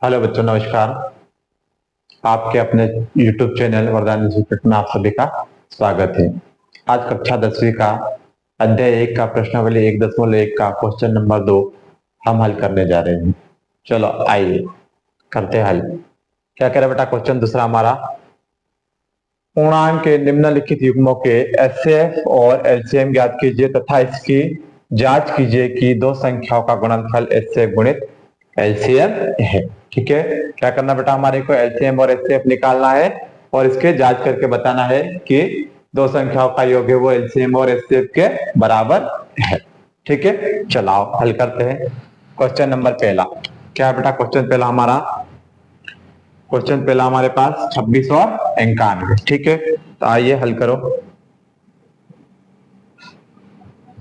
Hello बच्चों, नमस्कार। आपके अपने YouTube चैनल वरदान इंस्टीट्यूट में आप सभी का स्वागत है। आज कक्षा 10वीं का अध्याय 1 का प्रश्नावली 1.1 का क्वेश्चन नंबर 2 हम हल करने जा रहे हैं। चलो आइए करते हैं हल। क्या कह रहा बेटा क्वेश्चन दूसरा हमारा, पूर्णांक के निम्नलिखित युग्मों के एचसीएफ और एलसीएम ज्ञात कीजिए तथा इसकी जांच कीजिए कि दो संख्याओं का गुणनफल एचसीएफ गुणित एलसीएम है। ठीक है, क्या करना बेटा, हमारे को एलसीएम और एचसीएफ निकालना है और इसके जांच करके बताना है कि दो संख्याओं का योग है वो एलसीएम और एचसीएफ के बराबर है। ठीक है, चलाओ हल करते हैं। क्वेश्चन नंबर पहला क्या है बेटा, क्वेश्चन पहला हमारे पास 26 और 91। ठीक है, तो आइए हल करो।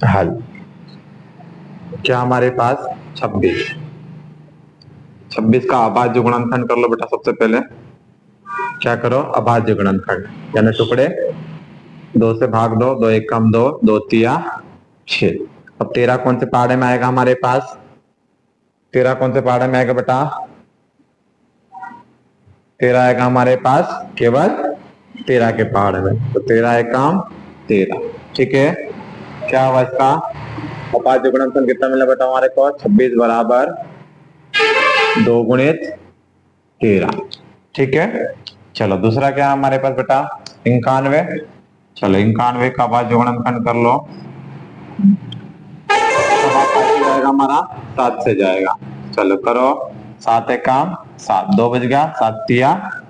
हल क्या हमारे पास 26 का अभाज्य गुणनखंड कर लो बेटा। सबसे पहले क्या करो, अभाज्य गुणनखंड यानी टुकड़े 2 से भाग दो, 2 एक कम 2, 2 तिया 6। अब 13 कौन से पहाड़े में आएगा हमारे पास, 13 कौन से पहाड़े में आएगा बेटा, 13 आएगा हमारे पास केवल 13 के पहाड़ में, तो 13 एकम 13। ठीक है, क्या हुआ इसका अभाज्य गुणनखंड कितना मिला बेटा हमारे को, 26 बराबर 2 गुणित 13। ठीक है, चलो दूसरा क्या हमारे पास बेटा, 91। चलो 91 का अभाज्य गुणनखंड कर लो, जाएगा हमारा 7 से जाएगा। चलो करो, 7 एकम 7, 2 बज गया, 7 तिया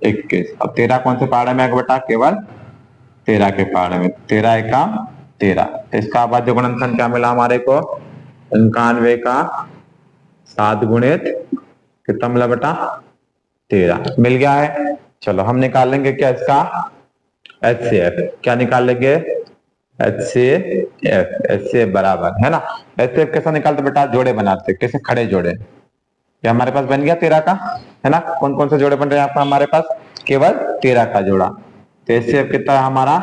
21। अब 13 कौन से पहाड़े में आएगा बेटा, केवल 13 के पहाड़े में, 13 एकम 13। तो इसका अभाज्य गुणनखंड क्या मिला हमारे को, 91 का 7 गुणित कितना मिला बेटा, 13 मिल गया है। चलो हम निकाल लेंगे क्या इसका एचसीएफ, क्या निकाल लेंगे एचसीएफ बराबर है ना। एचसीएफ कैसा निकालते बेटा, जोड़े बनाते, कैसे खड़े जोड़े। ये हमारे पास बन गया 13 का, है ना। कौन कौन से जोड़े बन रहे हैं यहाँ पर हमारे पास, केवल 13 का जोड़ा। तो एचसीएफ कितना है हमारा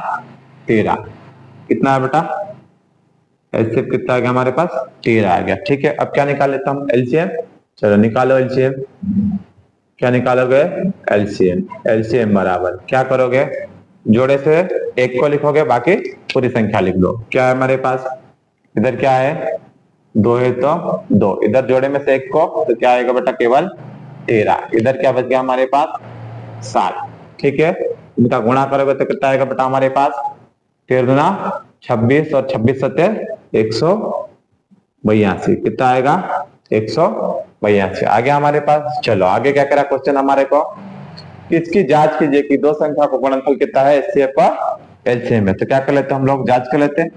13, कितना है बेटा एचसीएफ कितना आ गया हमारे पास 13 आ गया। ठीक है, अब क्या निकाल लेता हूँ एलसीएम। चलो निकालो एलसीएम, क्या निकालोगे एलसीएम। एलसीएम बराबर क्या करोगे, जोड़े से एक को लिखोगे, बाकी पूरी संख्या लिख दो। क्या है हमारे पास, इधर क्या है 2 है तो 2, इधर जोड़े में से एक को, तो क्या आएगा बेटा केवल 13। इधर क्या बच गया हमारे पास 7। ठीक है, इनका गुणा करोगे तो कितना आएगा बेटा हमारे पास, 13 दूना 26 और 26 सत्ते 182, कितना आएगा 182 आ गया हमारे पास। चलो आगे क्या करा क्वेश्चन हमारे को, इसकी जांच कीजिए कि दो संख्या को गुणनफल कितना है एचसीएफ और एलसीएम में। तो क्या कर लेते हैं हम लोग, जांच कर लेते हैं।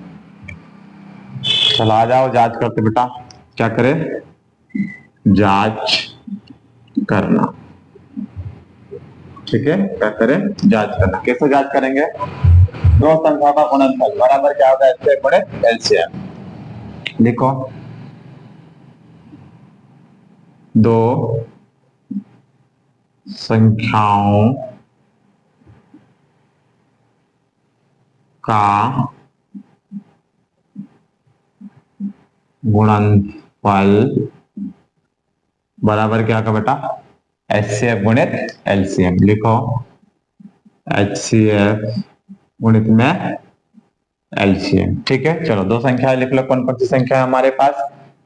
चलो आ जाओ जांच करते बेटा, क्या करें जांच करना। ठीक है, क्या करें जांच करना। कैसे जांच करेंगे, दो संख्या का गुणनफल बराबर क्या होगा एचसीएफ गुणित एलसीएम। लिखो, दो संख्याओं का गुणनफल बराबर क्या होगा बेटा एचसीएफ गुणित एलसीएम। लिखो एचसीएफ गुणित में एलसीएम। ठीक है, चलो दो संख्या लिख लो, कौन कौन सी संख्या है हमारे पास,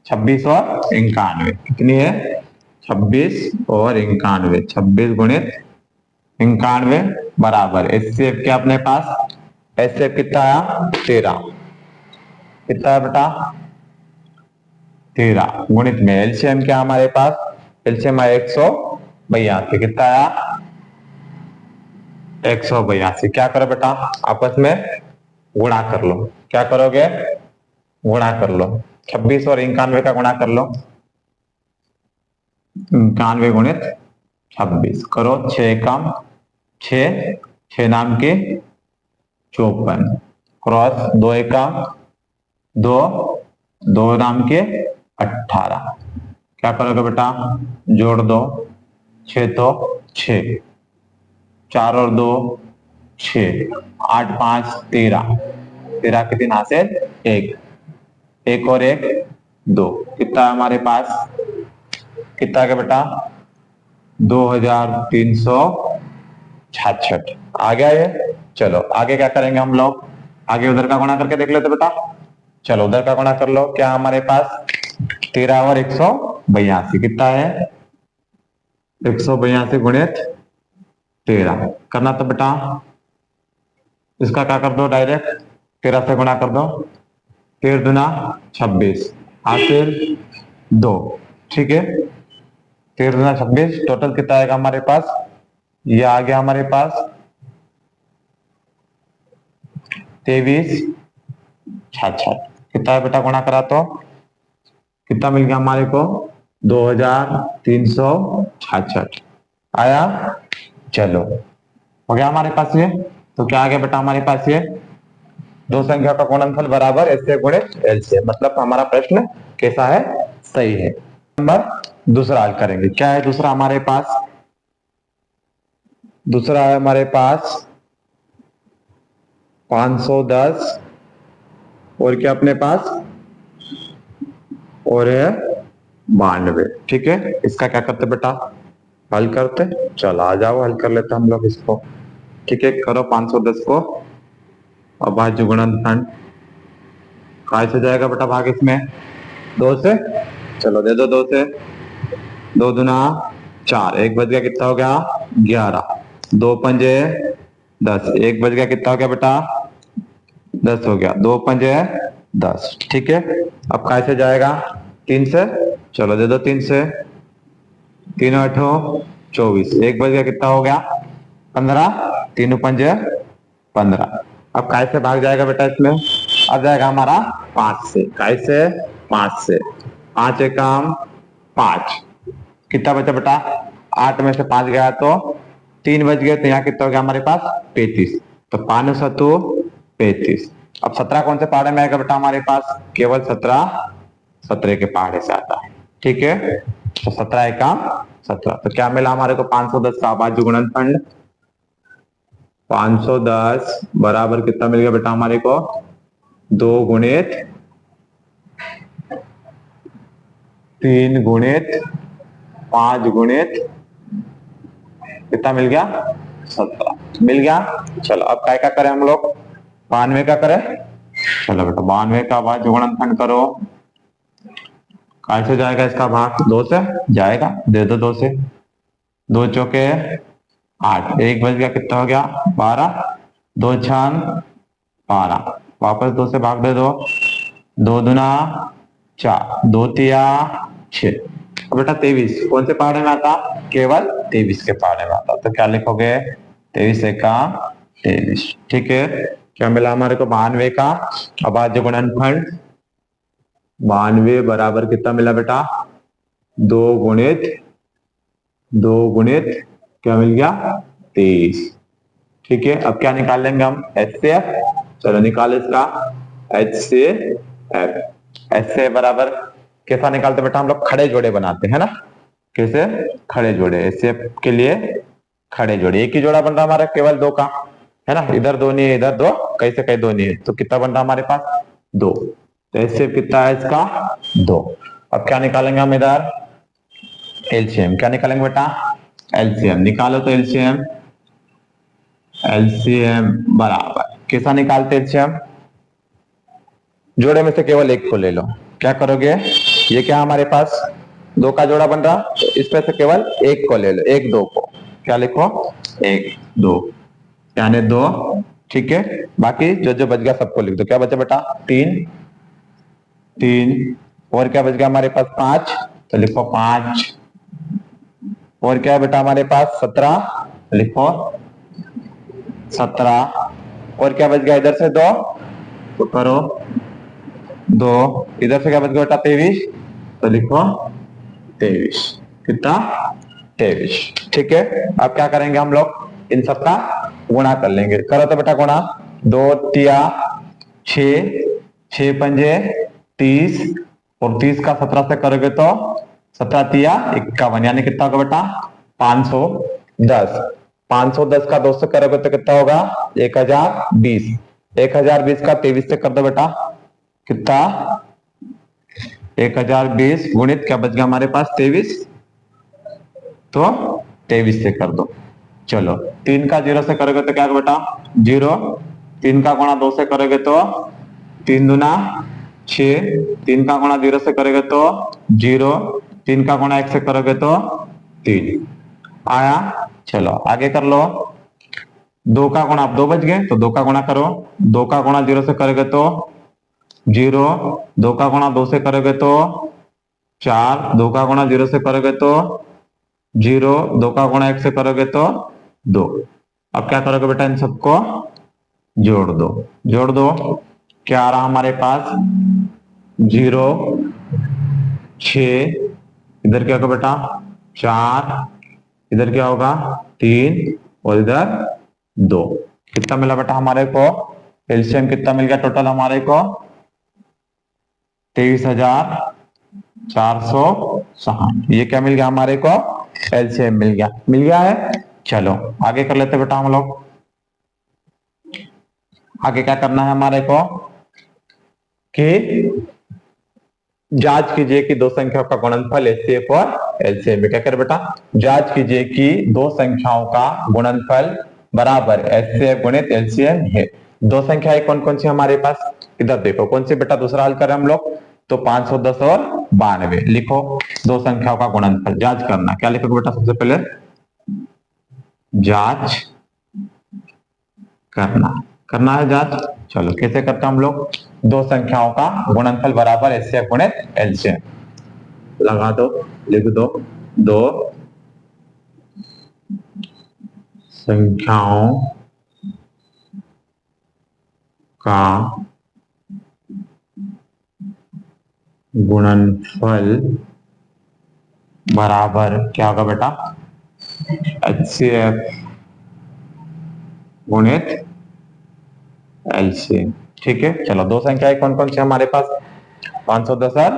26 और 91। कितनी है 26 और 91, 26 गुणित 91 बराबर एचसीएफ क्या अपने पास, एचसीएफ कितना आया 13, कितना है बेटा 13 गुणित में एलसीएम क्या हमारे पास, एलसीएम आया 182, कितना आया 182। क्या करो बेटा आपस में गुणा कर लो, क्या करोगे गुणा कर लो, 26 और 91 का गुणा कर लो, 91 गुणित 26 करो, 6 कम 6, 6 नाम के 54 क्रॉस 2 एकम 2, 2 नाम के 18। क्या करोगे बेटा जोड़ दो, 6 तो 6, 4 और 2 6, 8 5 13, 13 के 3 हासिल 1, 1 और 1 2, कितना है हमारे पास, कितना है बेटा 2366 आ गया ये। चलो आगे क्या करेंगे हम लोग, आगे उधर का गुणा करके देख लेते बेटा। चलो उधर का गुणा कर लो। क्या हमारे पास 13 और 182 कितना है, 182 गुणित 13 करना। तो बेटा इसका क्या कर दो, डायरेक्ट 13 से गुणा कर दो। 13 दूना 26 हासिल 2, ठीक है। 13 दूना 26, टोटल कितना आएगा हमारे पास, ये आ गया हमारे पास 2366। कितना है बेटा, गुणा करा तो कितना मिल गया हमारे को, 2366 आया। चलो हो गया हमारे पास ये। तो क्या आ गया बेटा हमारे पास ये, दो संख्या का गुणनफल बराबर एचसीएफ गुणित एलसीएम, मतलब हमारा प्रश्न कैसा है, सही है। नंबर दूसरा हल करेंगे। क्या है दूसरा हमारे पास, दूसरा है हमारे पास 510 और क्या अपने पास, और है 92, ठीक है। इसका क्या करते बेटा, हल करते। चलो आ जाओ हल कर लेते हम लोग इसको, ठीक है। करो 510 को अभाज्य गुणनखंड, काय से जाएगा बेटा भाग इसमें, 2 से। चलो दे दो 2 से, 2 दूना 4, एक बच गया कितना हो गया 11, 2 पंजे 10, एक बच गया कितना हो गया बेटा 10 हो गया, 2 पंजे 10, ठीक है। अब काय से जाएगा, 3 से। चलो दे दो 3 से, 3 8 24, एक बच गया कितना हो गया 15, 3 पंजे 15। अब काय से भाग जाएगा बेटा इसमें, अब जाएगा हमारा 5 से, काय से 5 से, 5 एकम 5, कितना बचा बेटा 8 में से 5 गया तो 3 बच गए, तो यहाँ कितना हो गया हमारे पास 35, तो 5 सतु 35। अब 17 कौन से पहाड़े में आएगा बेटा हमारे पास, केवल 17 के पहाड़े से आता है, ठीक है। तो 17 एकम 17, तो क्या मिला हमारे को 510 का अभाज्य गुणनखंड, 510 बराबर कितना मिल गया बेटा हमारे को, 2 गुणित 3 गुणित 5 गुणित कितना मिल गया 17 मिल गया। चलो अब क्या क्या करें हम लोग, 92 का करें। चलो बेटा 92 का अभाज्य गुणनखंड करो, कैसे जाएगा इसका भाग, 2 से जाएगा, दे दो 2 से, 2 चौके 8, एक बच गया कितना हो गया 12, 2 छन 12, वापस 2 से भाग दे दो, 2 दूना 4, 2 तिया 6। अब बेटा 23 कौन से पहाड़े में आता, केवल 23 के पहाड़े में आता, तो क्या लिखोगे 23 का 23, ठीक है। क्या मिला हमारे को 92 का अभाज्य गुणनफल, 92 बराबर कितना मिला बेटा 2 गुणित क्या मिल गया 23, ठीक है। अब क्या निकाल लेंगे हम एचसीएफ, चलो निकाल इसका एचसीएफ। एचसीएफ बराबर कैसा निकालते बेटा, हम लोग खड़े जोड़े बनाते हैं ना, कैसे खड़े जोड़े, एचसीएफ के लिए खड़े जोड़े, एक ही जोड़ा बन रहा हमारा केवल 2 का, है ना, इधर 2 नहीं है इधर 2, कहीं से कहीं 2 नहीं है, तो कितना बन रहा हमारे पास 2, तो एचसीएफ कितना है इसका 2। अब क्या निकालेंगे हम इधर एलसीएम, क्या निकालेंगे बेटा एलसीएम, निकालो तो एलसीएम, एलसीएम बराबर कैसा निकालते एलसीएम, जोड़े में से केवल एक को ले लो, क्या करोगे, ये क्या हमारे पास 2 का जोड़ा बन रहा, तो इसमें से केवल एक को ले लो, 1 2 को, क्या लिखो 1 2, यानी 2, ठीक है। बाकी जो जो बच गया सबको लिख दो, क्या बचा बेटा 3 3, और क्या बच गया हमारे पास 5, तो लिखो 5, और क्या है बेटा हमारे पास 17, लिखो 17, और क्या बच गया इधर से 2, तो करो 2, इधर से क्या बच गया बेटा 23, तो लिखो 23, कितना 23, ठीक है। अब क्या करेंगे हम लोग इन सबका गुणा कर लेंगे, करो तो बेटा गुणा, 2 तिया 6, 6 पंजे 30, और 30 का 17 से करोगे तो 17 तिया 51, यानी कितना होगा बेटा 510, 510 का 2 से करोगे तो कितना होगा 1020, 1020 का 23 से कर दो बेटा, कितना 1020 गुणित क्या बच गया हमारे पास 23, तो 23 से कर दो। चलो 3 का 0 से करोगे तो क्या होगा बेटा 0, 3 का गुणा 2 से करोगे तो 3 दूना 6, 3 का गुणा 0 से करोगे तो 0, 3 का गुणा 1 से करोगे तो 3 आया। चलो आगे कर लो, 2 का गुणा, अब 2 बच गए तो 2 का गुणा करो, 2 का गुणा 0 से करोगे तो 0, 2 का गुणा 2 से करोगे तो 4, 2 का गुणा 0 से करोगे तो 0, 2 का गुणा 1 से करोगे तो 2। अब क्या करोगे बेटा इन सबको जोड़ दो, जोड़ दो, क्या आ रहा हमारे पास 0, 6, इधर क्या होगा बेटा 4, इधर क्या होगा 3 और इधर 2। कितना मिला बेटा हमारे को, एलसीएम कितना मिल गया टोटल हमारे को 23,460। ये क्या मिल गया हमारे को, एलसीएम मिल गया, मिल गया है। चलो आगे कर लेते बेटा हम लोग, आगे क्या करना है हमारे को कि जांच कीजिए कि दो संख्याओं का गुणनफल एचसीएफ और एलसीएम में, क्या करे बेटा जांच कीजिए कि दो संख्याओं का गुणनफल बराबर एचसीएफ गुणित एलसीएम है। दो संख्याएं कौन कौन सी हमारे पास, इधर देखो कौन सी बेटा दूसरा हल करें हम लोग तो 510 और 92 लिखो, दो संख्याओं का गुणनफल जांच करना, क्या लिखोगे बेटा सबसे पहले जांच करना है जांच। चलो कैसे करते हैं हम लोग, दो संख्याओं का गुणनफल बराबर एचसीएफ गुणित एलसीएम, लगा दो, लिख दो, दो संख्याओं का गुणनफल बराबर क्या होगा बेटा एचसीएफ गुणित एलसीएम। ठीक है, चलो दो संख्याएं कौन कौन सी हमारे पास 510 और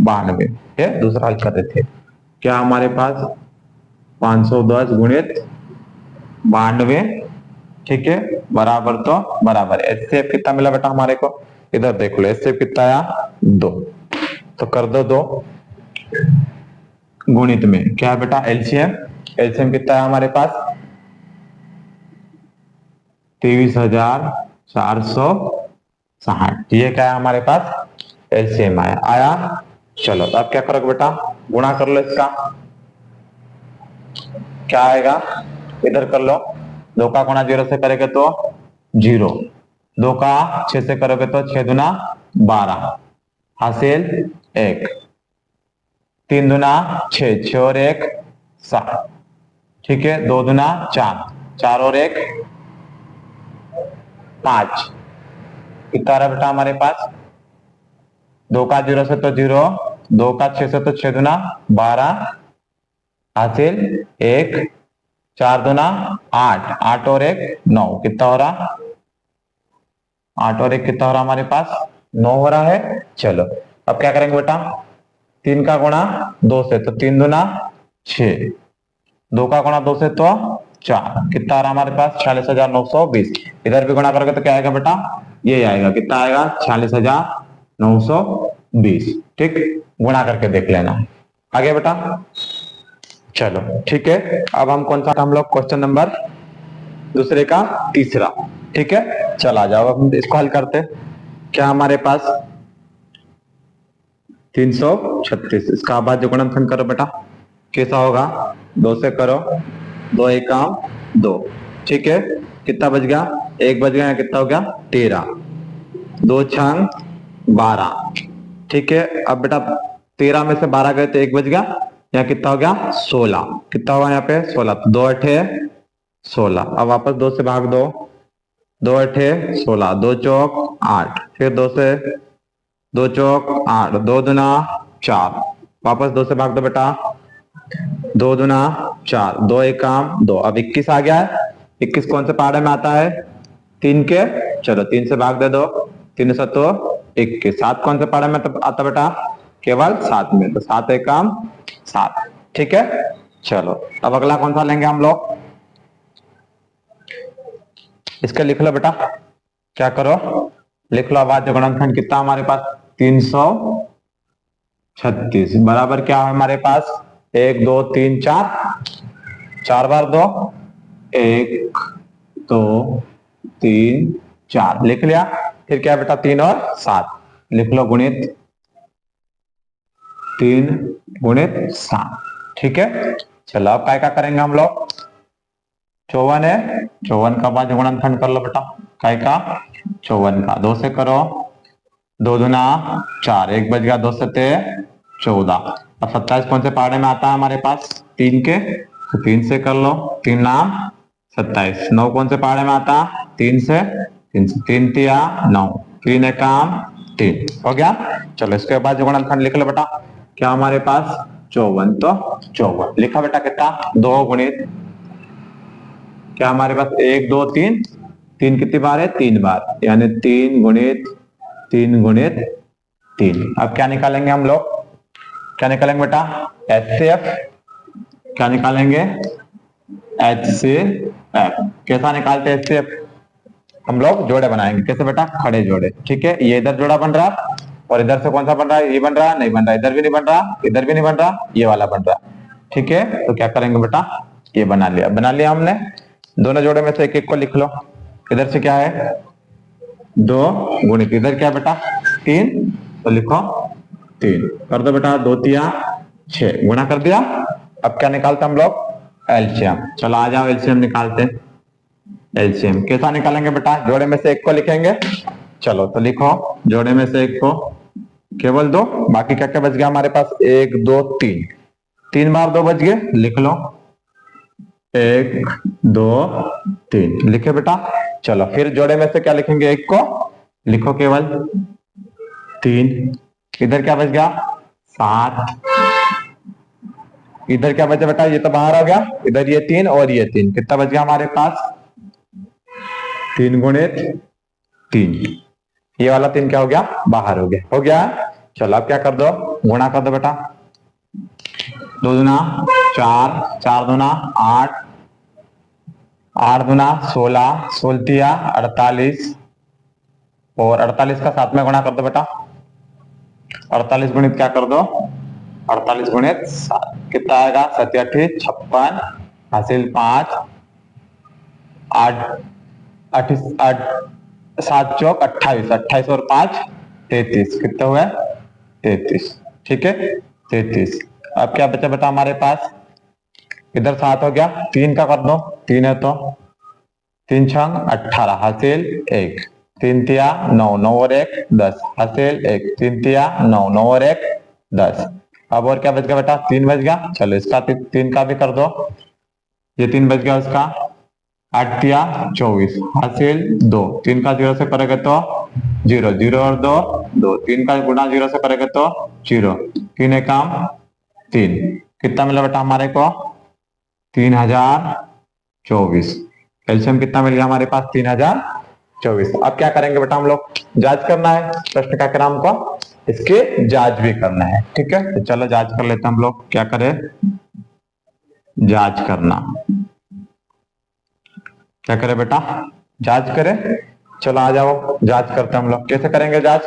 92 है, दूसरा हल कर रहे थे, क्या हमारे पास 510 गुणित 92, ठीक है बराबर तो बराबर एचसीएफ कितना मिला बेटा हमारे को, इधर देख लो एचसीएफ कितना आया 2, तो कर दो 2 गुणित में क्या है बेटा एलसीएम, एलसीएम कितना है हमारे पास 23,460, ये क्या है हमारे पास एलसीएम आया। चलो तो अब क्या करोगे बेटा गुणा कर लो इसका, क्या आएगा इधर कर लो, 2 का गुणा 0 से करेंगे तो 0, 2 का 6 से करोगे तो 6 दूना 12 हासिल 1, 3 दूना 6, 6 और 1 7, ठीक है 2 दूना 4, 4 और 1 5, कितना रहा बेटा हमारे पास 2 का 0 से तो 0, 2 का 6 से तो 6 दूना 12 हासिल 1, 4 दूना 8, 8 और 1 9, कितना हो रहा 8 और 1 कितना हो रहा हमारे पास 9 हो रहा है। चलो अब क्या करेंगे बेटा 3 का गुणा 2 से तो 3 दूना 6, 2 का गुणा 2 से तो 4, कितना आ रहा हमारे पास 46,920, इधर भी गुणा करोगे तो क्या आएगा बेटा ये आएगा, कितना आएगा 46,920, ठीक गुणा करके देख लेना आगे बेटा। चलो ठीक है, अब हम कौन सा हम लोग क्वेश्चन नंबर दूसरे का तीसरा, ठीक है चल आ जाओ अब हम इसको हल करते, क्या हमारे पास 336, इसका अभाज्य गुणनफल करो बेटा, कैसा होगा 2 से करो, 2 एकम 2, ठीक है कितना बच गया 1 बच गया, कितना हो गया 13, 2 छंग 12, ठीक है अब बेटा 13 में से 12 गए तो 1 बच गया, यहाँ कितना हो गया 16, कितना होगा यहाँ पे 16, तो 2 8 16, अब वापस 2 से भाग दो, 2 8 16, 2 चौक 8, फिर 2 से 2 चौक 8, 2 दूना 4, वापस 2 से भाग दो बेटा, 2 दूना 4, 2 एकम 2, अब 21 आ गया है, 21 कौन से पहाड़े में आता है 3 के, चलो 3 से भाग दे दो, 3 7 21, 7 कौन से पहाड़े में आता बेटा केवल 7 में, तो 7 एकम 7, ठीक है। चलो अब अगला कौन सा लेंगे हम लोग, इसका लिख लो बेटा, क्या करो लिख लो अभाज्य गुणनफल कितना हमारे पास 336 बराबर क्या है हमारे पास 1 2 3 4 4 बार 2, 1 2 3 4 लिख लिया। फिर क्या बेटा 3 और 7 लिख लो, गुणित 3 गुणित 7। ठीक है, चलो अब क्या करेंगे हम लोग, 54 है, 54 का बाद गुणनखंड कर लो बेटा, काय का 54 का 2 से करो, 2 दूना 4, 1 बच गया, 2 सते 14। अब 27 कौन से पहाड़े में आता है हमारे पास, 3 के, तो 3 से कर लो, 3 नाम 27। 9 कौन से पहाड़े में आता, 3 से, 3 तिया 9, 3 काम 3 हो गया। चलो इसके बाद जो गुणनखंड लिख लो बेटा, क्या हमारे पास 54, तो 54 लिखा बेटा, कितना 2 गुणित क्या हमारे पास 1 2 3, 3 कितनी बार है, 3 बार, यानी 3 गुणित 3 गुणित 3। अब क्या निकालेंगे हम लोग, क्या निकालेंगे बेटा, HCF, क्या निकालेंगे HCF। कैसा निकालते हैं HCF, हम लोग जोड़े बनाएंगे, कैसे बेटा, खड़े जोड़े। ठीक है, ये इधर जोड़ा बन रहा और इधर से कौन सा बन रहा है, ये बन रहा, नहीं बन रहा, इधर भी नहीं बन रहा, इधर भी नहीं बन रहा, ये वाला बन रहा। ठीक है, तो क्या करेंगे बेटा, ये बना लिया हमने। दोनों जोड़े में से एक एक को लिख लो। इधर से क्या है 2 गुणित, इधर क्या बेटा 3, तो लिखो 3, कर दो बेटा, 2 तिया 6, गुणा कर दिया। अब क्या निकालते हम लोग, एलसीएम। चलो आ जाओ, एलसीएम निकालते हैं। एलसीएम कैसा निकालेंगे बेटा, जोड़े में से एक को लिखेंगे। चलो तो लिखो, जोड़े में से एक को केवल 2, बाकी क्या क्या बच गया हमारे पास, 1 2 3, 3 बार 2 बच गए, लिख लो 1 2 3 लिखे बेटा। चलो फिर जोड़े में से क्या लिखेंगे, एक को लिखो केवल 3, इधर क्या बच गया 7, इधर क्या बचा बेटा, ये तो बाहर आ गया, इधर ये 3 और ये 3, कितना बच गया हमारे पास 3 गुणित 3, ये वाला 3 क्या हो गया, बाहर हो गया। चलो अब क्या कर दो, गुणा कर दो बेटा, 2 दूना 4, 4 दूना 8, 8 दूना 16, 16 तिया 48, और 48 का 7 में गुणा कर दो बेटा, 48 गुणित क्या कर दो, 48 गुणित 7 कितना आएगा, 7 56, हासिल 5, 8 8 7 चौक 28, 28 और 5 33, कितना हुआ 33। ठीक है 33। अब क्या बचा बेटा हमारे पास, इधर 7 हो गया, 3 का कर दो, 3 है तो 3 छंग 18, हासिल 1, 3 तिया 9, 9 और 1 10, हासिल 1, 3 तिया 9, 9 और 1 10। अब और क्या बच गया बेटा, 3 बच गया। चलो इसका 3 का भी कर दो, ये 3 बच गया, उसका 8 तिया 24, हासिल 2, 3 का 0 से करेंगे तो 0, 0 और 2 2, 3 का गुणा 0 से करेंगे तो 0, 3 काम 3, कितना मिला बेटा हमारे को 3024। एलसीएम कितना मिल गया हमारे पास 3024। अब क्या करेंगे बेटा, हम लोग जांच करना है, प्रश्न का क्रम को इसके जांच भी करना है। ठीक है, तो चलो जांच कर लेते हैं हम लोग, क्या करें, जांच करना, क्या करें बेटा, जांच करें। चलो आ जाओ, जांच करते हैं हम लोग, कैसे करेंगे जांच,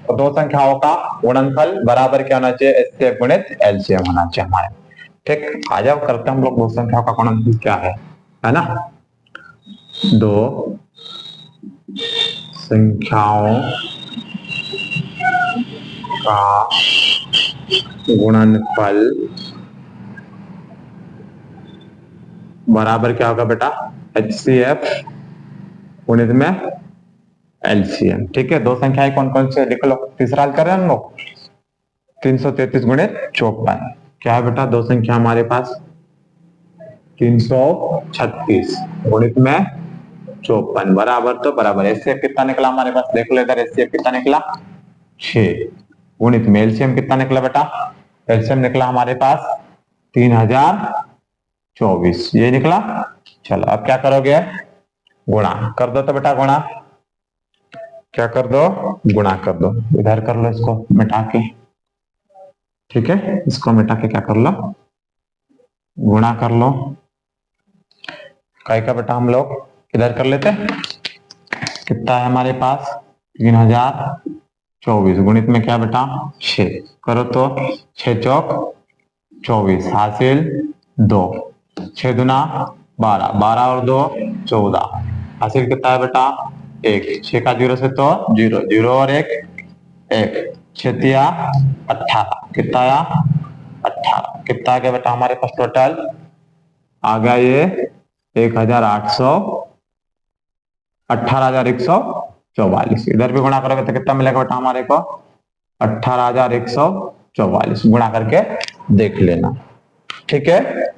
तो दो संख्याओं का गुणनफल बराबर क्या होना चाहिए, एचसीएफ गुणित एलसीएम होना चाहिए हमारे। ठीक, आ जाओ करते हैं हम लोग, दो संख्याओं का गुणनफल क्या है ना, दो संख्याओं का गुणनफल बराबर क्या होगा बेटा, HCF गुणित में LCM। ठीक है, दो संख्याएं कौन कौन से लिख लो, तीसरा हल कर रहे हैं हम लोग, 333 गुणित 54, क्या है बेटा, दो संख्या हमारे पास 336 गुणित में 54 बराबर, तो बराबर HCF कितना निकला हमारे पास, देख लो इधर HCF कितना निकला 6, गुणित में LCM कितना निकला बेटा, LCM निकला हमारे पास 3024, ये निकला। चलो अब क्या करोगे, गुणा कर दो, तो बेटा गुणा क्या कर दो, गुणा कर दो, इधर कर लो इसको मिटा के। ठीक है, इसको मिटा के क्या कर लो, गुणा कर लो, काय का बेटा हम लोग इधर कर लेते, कितना है हमारे पास 3024 गुणित में क्या बेटा 6, करो तो 6 चौक 24, हासिल 2, 6 दूना 12, 12 और 2 14, हासिल कितना है बेटा 1, 6 का 0 से तो 0, 0 और 1 1, 6 तिया 18, कितना आया 18, कितना आ गया बेटा हमारे पास टोटल आ गया ये 1800, 18,144। इधर भी गुणा करोगे तो कितना मिलेगा बेटा हमारे को 18,144, गुणा करके देख लेना। ठीक है,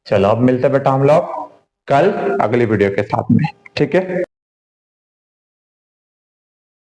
चलो अब मिलते बेटा हम लोग कल अगली वीडियो के साथ में। ठीक है।